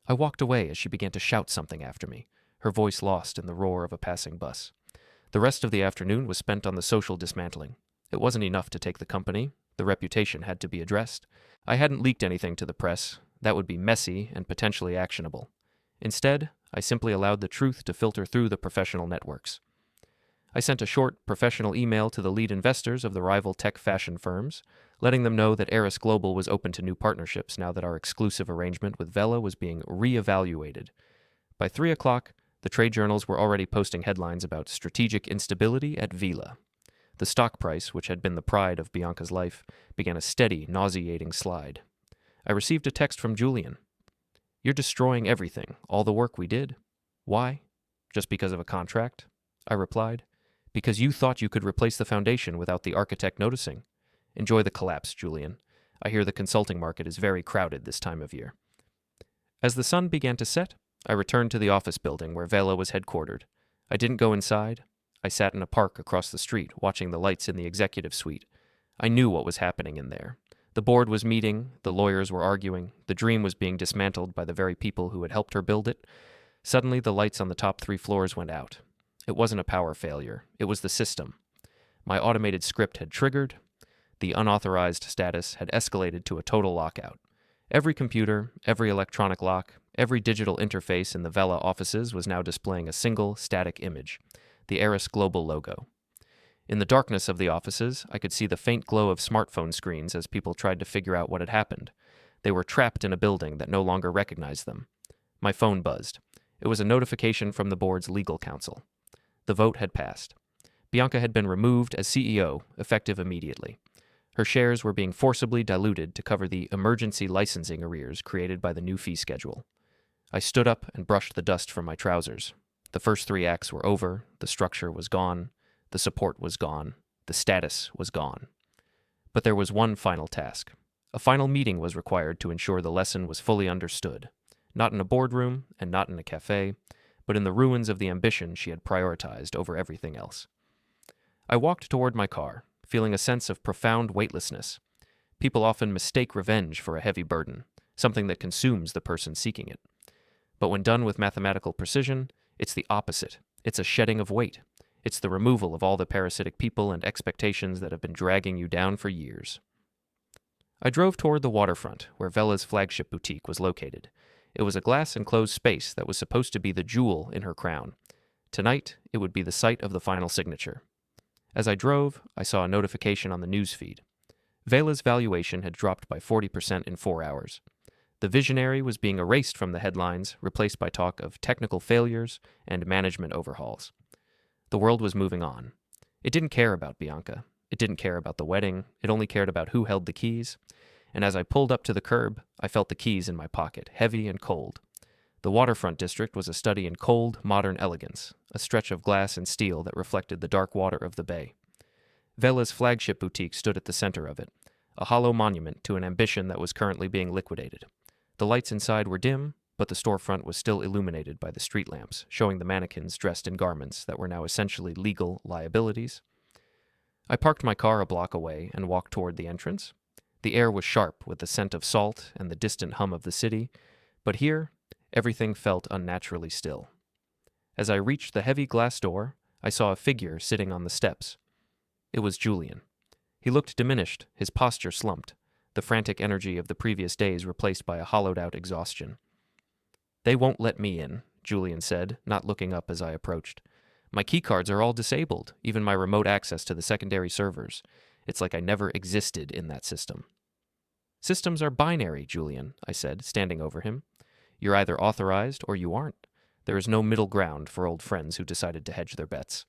I walked away as she began to shout something after me, her voice lost in the roar of a passing bus. The rest of the afternoon was spent on the social dismantling. It wasn't enough to take the company. The reputation had to be addressed. I hadn't leaked anything to the press. That would be messy and potentially actionable. Instead, I simply allowed the truth to filter through the professional networks. I sent a short, professional email to the lead investors of the rival tech fashion firms, letting them know that Eris Global was open to new partnerships now that our exclusive arrangement with Vela was being re-evaluated. By 3 o'clock, the trade journals were already posting headlines about strategic instability at Vela. The stock price, which had been the pride of Bianca's life, began a steady, nauseating slide. I received a text from Julian. "You're destroying everything, all the work we did. Why? Just because of a contract?" I replied. "Because you thought you could replace the foundation without the architect noticing. Enjoy the collapse, Julian. I hear the consulting market is very crowded this time of year." As the sun began to set, I returned to the office building where Vela was headquartered. I didn't go inside. I sat in a park across the street, watching the lights in the executive suite. I knew what was happening in there. The board was meeting, the lawyers were arguing, the dream was being dismantled by the very people who had helped her build it. Suddenly, the lights on the top 3 floors went out. It wasn't a power failure. It was the system. My automated script had triggered. The unauthorized status had escalated to a total lockout. Every computer, every electronic lock, every digital interface in the Vela offices was now displaying a single static image, the Eris Global logo. In the darkness of the offices, I could see the faint glow of smartphone screens as people tried to figure out what had happened. They were trapped in a building that no longer recognized them. My phone buzzed. It was a notification from the board's legal counsel. The vote had passed. Bianca had been removed as CEO, effective immediately. Her shares were being forcibly diluted to cover the emergency licensing arrears created by the new fee schedule. I stood up and brushed the dust from my trousers. The first 3 acts were over, the structure was gone, the support was gone, the status was gone. But there was one final task. A final meeting was required to ensure the lesson was fully understood, not in a boardroom and not in a cafe, but in the ruins of the ambition she had prioritized over everything else. I walked toward my car, feeling a sense of profound weightlessness. People often mistake revenge for a heavy burden, something that consumes the person seeking it. But when done with mathematical precision, it's the opposite. It's a shedding of weight. It's the removal of all the parasitic people and expectations that have been dragging you down for years. I drove toward the waterfront, where Vela's flagship boutique was located. It was a glass-enclosed space that was supposed to be the jewel in her crown. Tonight, it would be the site of the final signature. As I drove, I saw a notification on the newsfeed. Vela's valuation had dropped by 40% in 4 hours. The visionary was being erased from the headlines, replaced by talk of technical failures and management overhauls. The world was moving on. It didn't care about Bianca. It didn't care about the wedding. It only cared about who held the keys. And as I pulled up to the curb, I felt the keys in my pocket, heavy and cold. The waterfront district was a study in cold, modern elegance, a stretch of glass and steel that reflected the dark water of the bay. Vela's flagship boutique stood at the center of it, a hollow monument to an ambition that was currently being liquidated. The lights inside were dim, but the storefront was still illuminated by the street lamps, showing the mannequins dressed in garments that were now essentially legal liabilities. I parked my car a block away and walked toward the entrance. The air was sharp with the scent of salt and the distant hum of the city, but here, everything felt unnaturally still. As I reached the heavy glass door, I saw a figure sitting on the steps. It was Julian. He looked diminished, his posture slumped, the frantic energy of the previous days replaced by a hollowed-out exhaustion. "They won't let me in," Julian said, not looking up as I approached. "My keycards are all disabled, even my remote access to the secondary servers. It's like I never existed in that system." "Systems are binary, Julian," I said, standing over him. "You're either authorized or you aren't. There is no middle ground for old friends who decided to hedge their bets."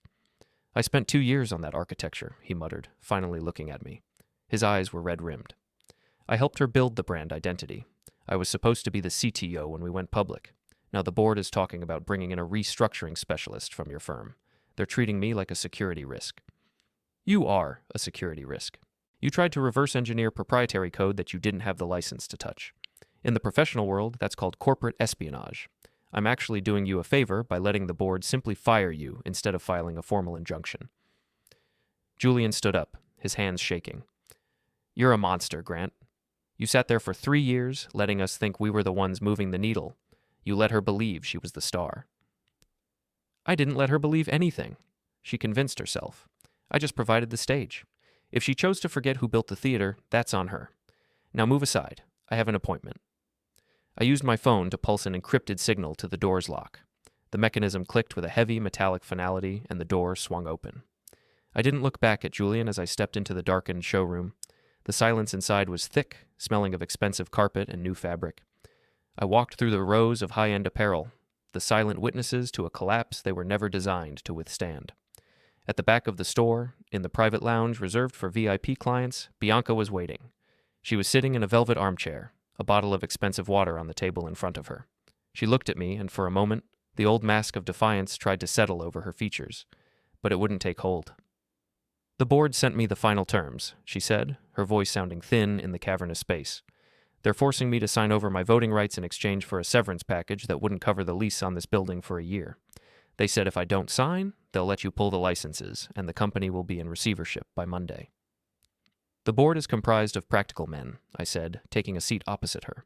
I spent 2 years on that architecture, he muttered, finally looking at me. His eyes were red-rimmed. I helped her build the brand identity. I was supposed to be the CTO when we went public. Now the board is talking about bringing in a restructuring specialist from your firm. They're treating me like a security risk. You are a security risk. You tried to reverse engineer proprietary code that you didn't have the license to touch. In the professional world, that's called corporate espionage. I'm actually doing you a favor by letting the board simply fire you instead of filing a formal injunction. Julian stood up, his hands shaking. You're a monster, Grant. You sat there for 3 years, letting us think we were the ones moving the needle. You let her believe she was the star. I didn't let her believe anything. She convinced herself. I just provided the stage. If she chose to forget who built the theater, that's on her. Now move aside. I have an appointment. I used my phone to pulse an encrypted signal to the door's lock. The mechanism clicked with a heavy metallic finality, and the door swung open. I didn't look back at Julian as I stepped into the darkened showroom. The silence inside was thick, smelling of expensive carpet and new fabric. I walked through the rows of high-end apparel, the silent witnesses to a collapse they were never designed to withstand. At the back of the store, in the private lounge reserved for VIP clients, Bianca was waiting. She was sitting in a velvet armchair, a bottle of expensive water on the table in front of her. She looked at me, and for a moment, the old mask of defiance tried to settle over her features, but it wouldn't take hold. The board sent me the final terms, she said, her voice sounding thin in the cavernous space. They're forcing me to sign over my voting rights in exchange for a severance package that wouldn't cover the lease on this building for a year. They said if I don't sign, they'll let you pull the licenses, and the company will be in receivership by Monday. The board is comprised of practical men, I said, taking a seat opposite her.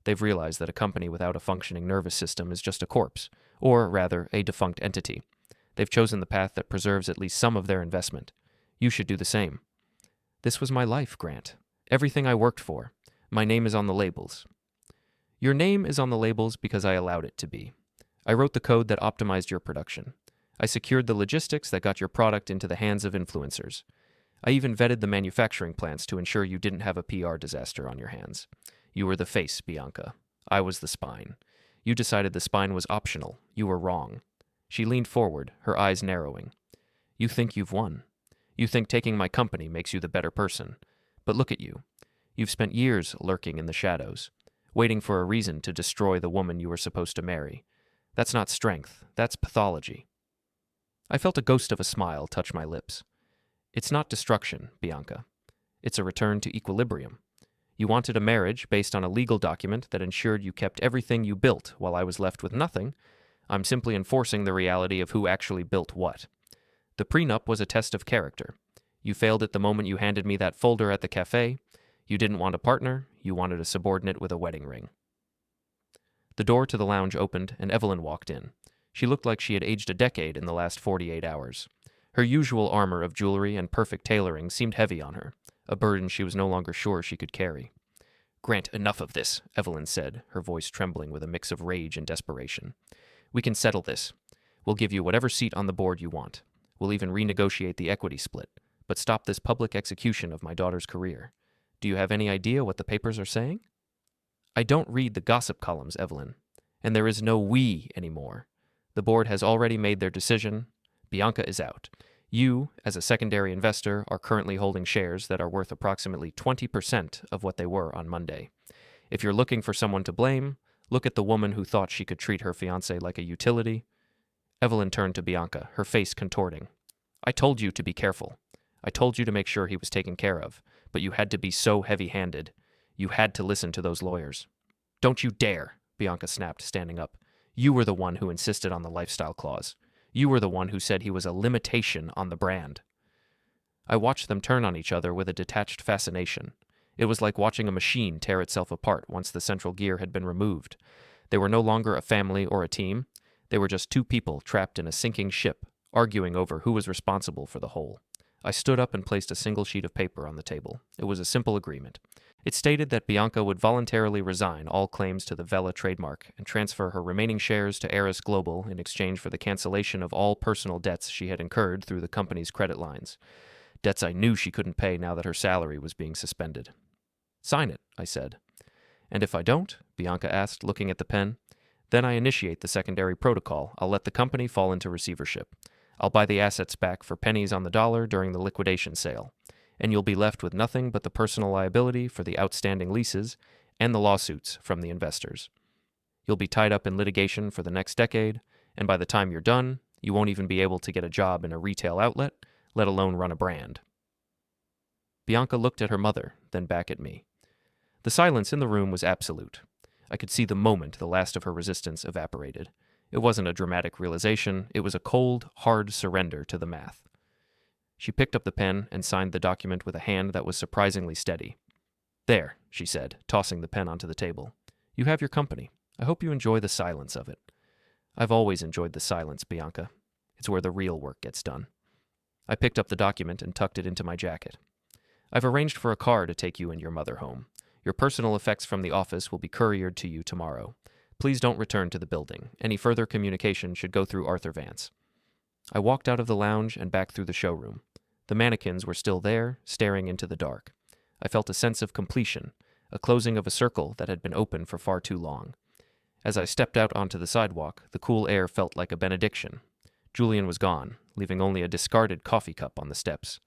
They've realized that a company without a functioning nervous system is just a corpse, or rather, a defunct entity. They've chosen the path that preserves at least some of their investment. You should do the same. This was my life, Grant. Everything I worked for. My name is on the labels. Your name is on the labels because I allowed it to be. I wrote the code that optimized your production. I secured the logistics that got your product into the hands of influencers. I even vetted the manufacturing plants to ensure you didn't have a PR disaster on your hands. You were the face, Bianca. I was the spine. You decided the spine was optional. You were wrong. She leaned forward, her eyes narrowing. You think you've won. You think taking my company makes you the better person. But look at you. You've spent years lurking in the shadows, waiting for a reason to destroy the woman you were supposed to marry. That's not strength. That's pathology. I felt a ghost of a smile touch my lips. It's not destruction, Bianca. It's a return to equilibrium. You wanted a marriage based on a legal document that ensured you kept everything you built while I was left with nothing. I'm simply enforcing the reality of who actually built what. The prenup was a test of character. You failed it the moment you handed me that folder at the cafe. You didn't want a partner. You wanted a subordinate with a wedding ring. The door to the lounge opened, and Evelyn walked in. She looked like she had aged a decade in the last 48 hours. Her usual armor of jewelry and perfect tailoring seemed heavy on her, a burden she was no longer sure she could carry. Grant, enough of this, Evelyn said, her voice trembling with a mix of rage and desperation. We can settle this. We'll give you whatever seat on the board you want. We'll even renegotiate the equity split, but stop this public execution of my daughter's career. Do you have any idea what the papers are saying? I don't read the gossip columns, Evelyn, and there is no we anymore. The board has already made their decision. Bianca is out. You, as a secondary investor, are currently holding shares that are worth approximately 20% of what they were on Monday. If you're looking for someone to blame, look at the woman who thought she could treat her fiancé like a utility. Evelyn turned to Bianca, her face contorting. I told you to be careful. I told you to make sure he was taken care of, but you had to be so heavy-handed. You had to listen to those lawyers. Don't you dare, Bianca snapped, standing up. You were the one who insisted on the lifestyle clause. You were the one who said he was a limitation on the brand. I watched them turn on each other with a detached fascination. It was like watching a machine tear itself apart once the central gear had been removed. They were no longer a family or a team. They were just two people trapped in a sinking ship, arguing over who was responsible for the whole. I stood up and placed a single sheet of paper on the table. It was a simple agreement. It stated that Bianca would voluntarily resign all claims to the Vela trademark and transfer her remaining shares to Eris Global in exchange for the cancellation of all personal debts she had incurred through the company's credit lines. Debts I knew she couldn't pay now that her salary was being suspended. Sign it, I said. And if I don't, Bianca asked, looking at the pen, then I initiate the secondary protocol. I'll let the company fall into receivership. I'll buy the assets back for pennies on the dollar during the liquidation sale, and you'll be left with nothing but the personal liability for the outstanding leases and the lawsuits from the investors. You'll be tied up in litigation for the next decade, and by the time you're done, you won't even be able to get a job in a retail outlet, let alone run a brand." Bianca looked at her mother, then back at me. The silence in the room was absolute. I could see the moment the last of her resistance evaporated. It wasn't a dramatic realization, it was a cold, hard surrender to the math. She picked up the pen and signed the document with a hand that was surprisingly steady. "There," she said, tossing the pen onto the table. "You have your company. I hope you enjoy the silence of it." "I've always enjoyed the silence, Bianca. It's where the real work gets done." I picked up the document and tucked it into my jacket. "I've arranged for a car to take you and your mother home. Your personal effects from the office will be couriered to you tomorrow. Please don't return to the building. Any further communication should go through Arthur Vance." I walked out of the lounge and back through the showroom. The mannequins were still there, staring into the dark. I felt a sense of completion, a closing of a circle that had been open for far too long. As I stepped out onto the sidewalk, the cool air felt like a benediction. Julian was gone, leaving only a discarded coffee cup on the steps.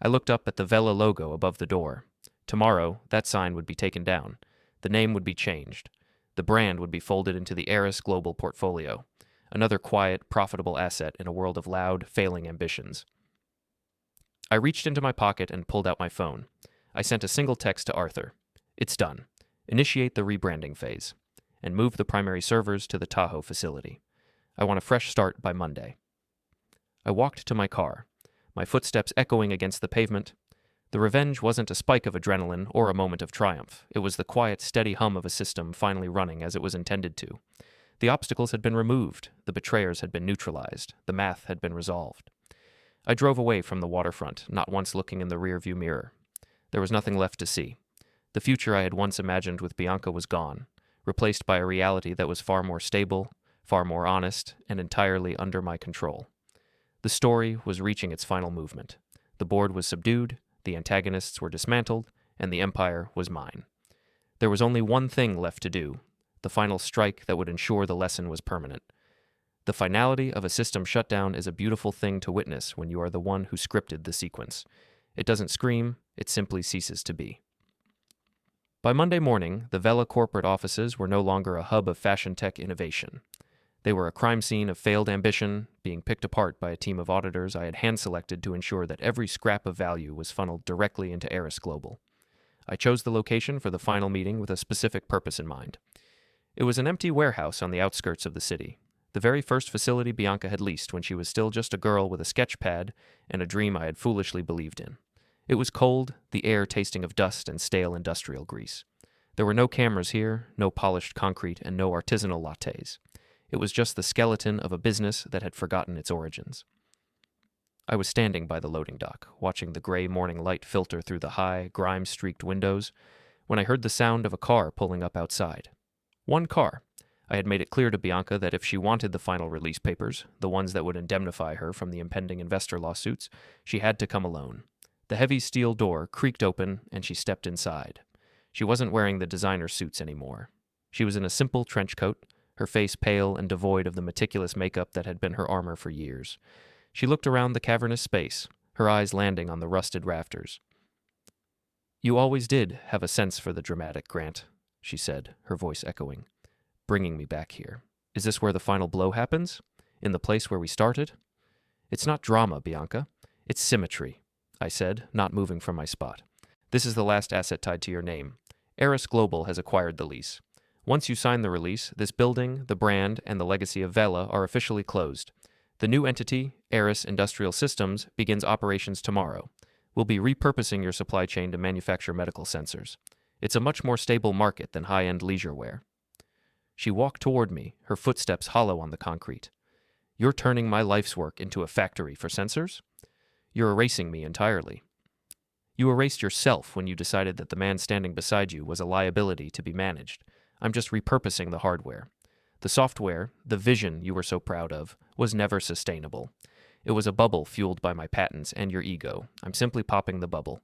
I looked up at the Vela logo above the door. Tomorrow, that sign would be taken down. The name would be changed. The brand would be folded into the Eris Global portfolio, another quiet, profitable asset in a world of loud, failing ambitions. I reached into my pocket and pulled out my phone. I sent a single text to Arthur. "It's done. Initiate the rebranding phase, and move the primary servers to the Tahoe facility. I want a fresh start by Monday." I walked to my car, my footsteps echoing against the pavement. The revenge wasn't a spike of adrenaline or a moment of triumph. It was the quiet, steady hum of a system finally running as it was intended to. The obstacles had been removed, the betrayers had been neutralized, the math had been resolved. I drove away from the waterfront, not once looking in the rearview mirror. There was nothing left to see. The future I had once imagined with Bianca was gone, replaced by a reality that was far more stable, far more honest, and entirely under my control. The story was reaching its final movement. The board was subdued, the antagonists were dismantled, and the empire was mine. There was only one thing left to do, the final strike that would ensure the lesson was permanent. The finality of a system shutdown is a beautiful thing to witness when you are the one who scripted the sequence. It doesn't scream, it simply ceases to be. By Monday morning, the Vela corporate offices were no longer a hub of fashion tech innovation. They were a crime scene of failed ambition, being picked apart by a team of auditors I had hand-selected to ensure that every scrap of value was funneled directly into Eris Global. I chose the location for the final meeting with a specific purpose in mind. It was an empty warehouse on the outskirts of the city, the very first facility Bianca had leased when she was still just a girl with a sketch pad and a dream I had foolishly believed in. It was cold, the air tasting of dust and stale industrial grease. There were no cameras here, no polished concrete, and no artisanal lattes. It was just the skeleton of a business that had forgotten its origins. I was standing by the loading dock, watching the gray morning light filter through the high, grime-streaked windows, when I heard the sound of a car pulling up outside. One car. I had made it clear to Bianca that if she wanted the final release papers, the ones that would indemnify her from the impending investor lawsuits, she had to come alone. The heavy steel door creaked open, and she stepped inside. She wasn't wearing the designer suits anymore. She was in a simple trench coat, her face pale and devoid of the meticulous makeup that had been her armor for years. She looked around the cavernous space, her eyes landing on the rusted rafters. "You always did have a sense for the dramatic, Grant," she said, her voice echoing, "bringing me back here. Is this where the final blow happens? In the place where we started?" "It's not drama, Bianca. It's symmetry," I said, not moving from my spot. "This is the last asset tied to your name. Eris Global has acquired the lease. Once you sign the release, this building, the brand, and the legacy of Vela are officially closed. The new entity, Eris Industrial Systems, begins operations tomorrow. We'll be repurposing your supply chain to manufacture medical sensors. It's a much more stable market than high-end leisure wear." She walked toward me, her footsteps hollow on the concrete. "You're turning my life's work into a factory for sensors? You're erasing me entirely. You erased yourself when you decided that the man standing beside you was a liability to be managed. I'm just repurposing the hardware. The software, the vision you were so proud of, was never sustainable. It was a bubble fueled by my patents and your ego. I'm simply popping the bubble."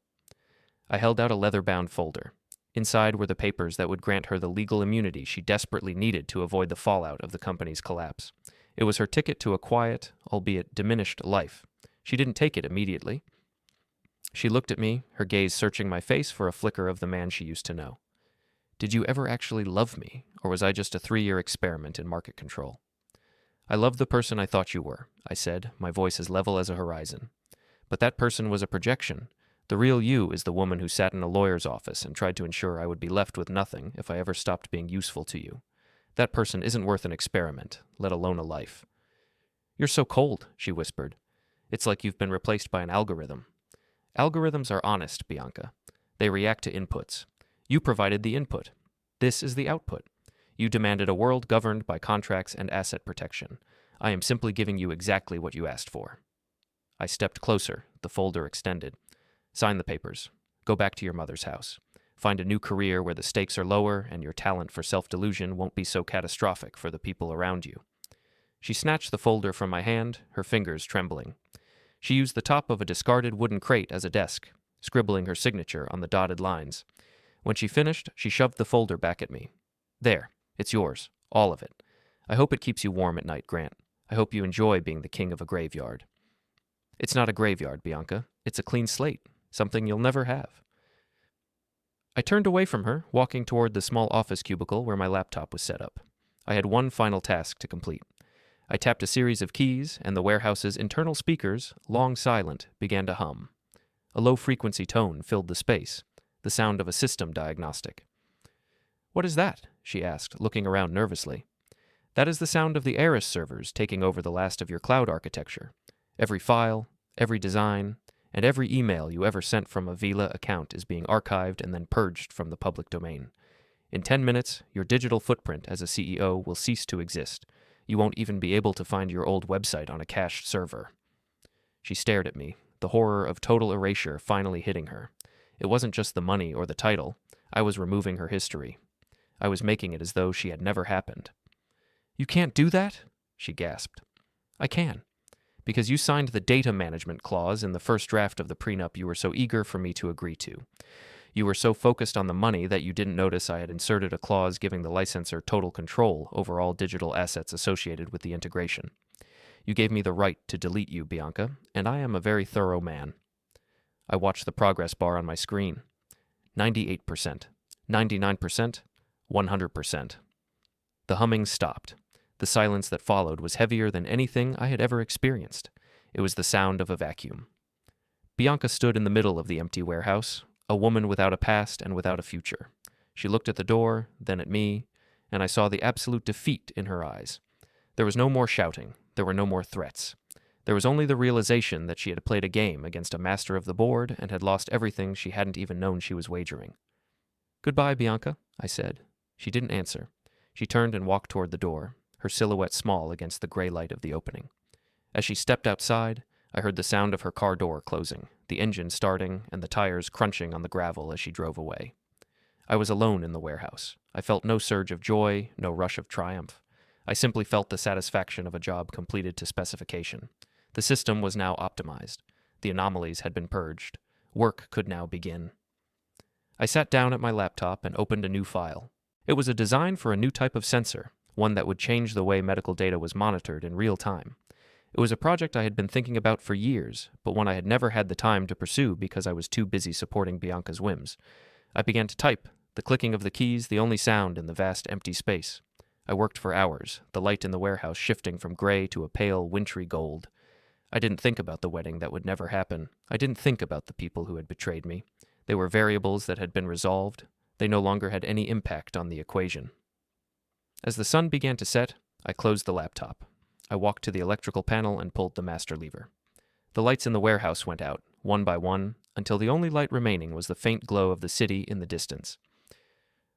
I held out a leather-bound folder. Inside were the papers that would grant her the legal immunity she desperately needed to avoid the fallout of the company's collapse. It was her ticket to a quiet, albeit diminished, life. She didn't take it immediately. She looked at me, her gaze searching my face for a flicker of the man she used to know. Did you ever actually love me, or was I just a 3-year experiment in market control? I loved the person I thought you were, I said, my voice as level as a horizon. But that person was a projection. The real you is the woman who sat in a lawyer's office and tried to ensure I would be left with nothing if I ever stopped being useful to you. That person isn't worth an experiment, let alone a life. You're so cold, she whispered. It's like you've been replaced by an algorithm. Algorithms are honest, Bianca. They react to inputs. You provided the input. This is the output. You demanded a world governed by contracts and asset protection. I am simply giving you exactly what you asked for. I stepped closer, the folder extended. Sign the papers. Go back to your mother's house. Find a new career where the stakes are lower and your talent for self-delusion won't be so catastrophic for the people around you. She snatched the folder from my hand, her fingers trembling. She used the top of a discarded wooden crate as a desk, scribbling her signature on the dotted lines. When she finished, she shoved the folder back at me. There, it's yours, all of it. I hope it keeps you warm at night, Grant. I hope you enjoy being the king of a graveyard. It's not a graveyard, Bianca. It's a clean slate, something you'll never have. I turned away from her, walking toward the small office cubicle where my laptop was set up. I had one final task to complete. I tapped a series of keys, and the warehouse's internal speakers, long silent, began to hum. A low-frequency tone filled the space, the sound of a system diagnostic. What is that? She asked, looking around nervously. That is the sound of the Eris servers taking over the last of your cloud architecture. Every file, every design, and every email you ever sent from a Vila account is being archived and then purged from the public domain. In 10 minutes, your digital footprint as a CEO will cease to exist. You won't even be able to find your old website on a cached server. She stared at me, the horror of total erasure finally hitting her. It wasn't just the money or the title. I was removing her history. I was making it as though she had never happened. You can't do that? She gasped. I can. Because you signed the data management clause in the first draft of the prenup you were so eager for me to agree to. You were so focused on the money that you didn't notice I had inserted a clause giving the licensor total control over all digital assets associated with the integration. You gave me the right to delete you, Bianca, and I am a very thorough man. I watched the progress bar on my screen. 98%, 99%, 100%. The humming stopped. The silence that followed was heavier than anything I had ever experienced. It was the sound of a vacuum. Bianca stood in the middle of the empty warehouse, a woman without a past and without a future. She looked at the door, then at me, and I saw the absolute defeat in her eyes. There was no more shouting. There were no more threats. There was only the realization that she had played a game against a master of the board and had lost everything she hadn't even known she was wagering. Goodbye, Bianca, I said. She didn't answer. She turned and walked toward the door, her silhouette small against the gray light of the opening. As she stepped outside, I heard the sound of her car door closing, the engine starting, and the tires crunching on the gravel as she drove away. I was alone in the warehouse. I felt no surge of joy, no rush of triumph. I simply felt the satisfaction of a job completed to specification. The system was now optimized. The anomalies had been purged. Work could now begin. I sat down at my laptop and opened a new file. It was a design for a new type of sensor, one that would change the way medical data was monitored in real time. It was a project I had been thinking about for years, but one I had never had the time to pursue because I was too busy supporting Bianca's whims. I began to type, the clicking of the keys the only sound in the vast empty space. I worked for hours, the light in the warehouse shifting from gray to a pale, wintry gold. I didn't think about the wedding that would never happen. I didn't think about the people who had betrayed me. They were variables that had been resolved. They no longer had any impact on the equation. As the sun began to set, I closed the laptop. I walked to the electrical panel and pulled the master lever. The lights in the warehouse went out, one by one, until the only light remaining was the faint glow of the city in the distance.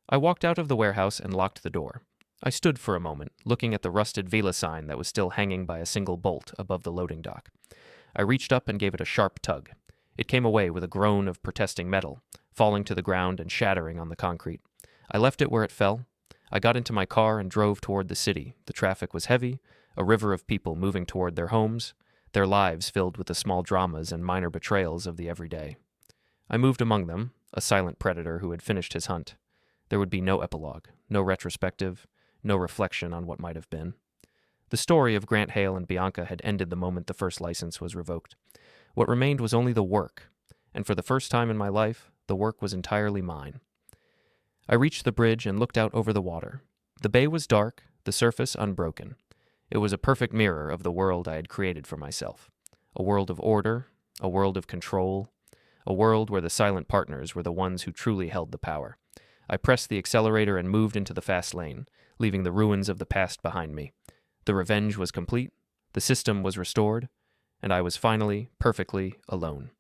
I walked out of the warehouse and locked the door. I stood for a moment, looking at the rusted Vila sign that was still hanging by a single bolt above the loading dock. I reached up and gave it a sharp tug. It came away with a groan of protesting metal, falling to the ground and shattering on the concrete. I left it where it fell. I got into my car and drove toward the city. The traffic was heavy, a river of people moving toward their homes, their lives filled with the small dramas and minor betrayals of the everyday. I moved among them, a silent predator who had finished his hunt. There would be no epilogue, no retrospective, no reflection on what might have been. The story of Grant Hale and Bianca had ended the moment the first license was revoked. What remained was only the work, and for the first time in my life, the work was entirely mine. I reached the bridge and looked out over the water. The bay was dark, the surface unbroken. It was a perfect mirror of the world I had created for myself. A world of order, a world of control, a world where the silent partners were the ones who truly held the power. I pressed the accelerator and moved into the fast lane, leaving the ruins of the past behind me. The revenge was complete, the system was restored, and I was finally, perfectly alone.